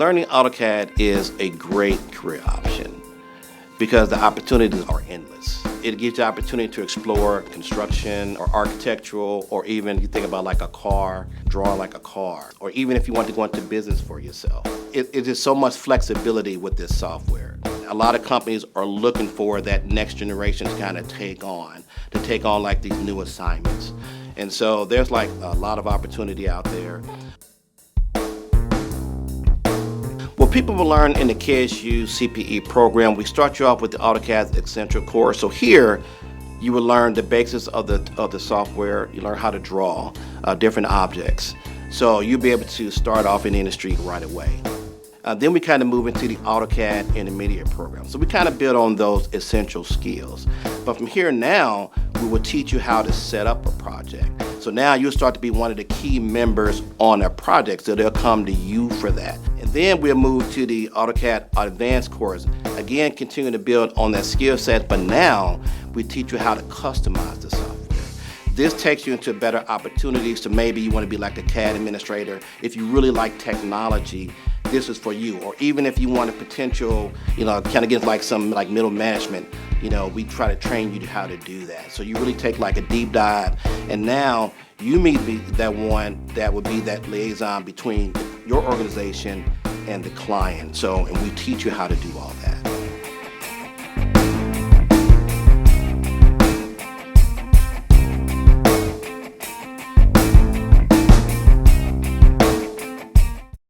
Learning AutoCAD is a great career option because the opportunities are endless. It gives you the opportunity to explore construction or architectural, or even you think about like a car, drawing like a car, or even if you want to go into business for yourself. It is so much flexibility with this software. A lot of companies are looking for that next generation to kind of take on like these new assignments. And so there's like a lot of opportunity out there. What people will learn in the KSU CPE program, we start you off with the AutoCAD Essential course. So here, you will learn the basics of the software. You learn how to draw different objects. So you'll be able to start off in the industry right away. Then we kind of move into the AutoCAD Intermediate program. So we kind of build on those essential skills. But from here now, we will teach you how to set up a project. So now you'll start to be one of the key members on a project, so they'll come to you for that. And then we'll move to the AutoCAD Advanced course. Again, continue to build on that skill set, but now we teach you how to customize the software. This takes you into better opportunities. So maybe you want to be like a CAD administrator. If you really like technology, this is for you. Or even if you want a potential, kind of get like some like middle management, we try to train you how to do that. So you really take like a deep dive, and now you may be that one that would be that liaison between your organization and the client. And we teach you how to do all that.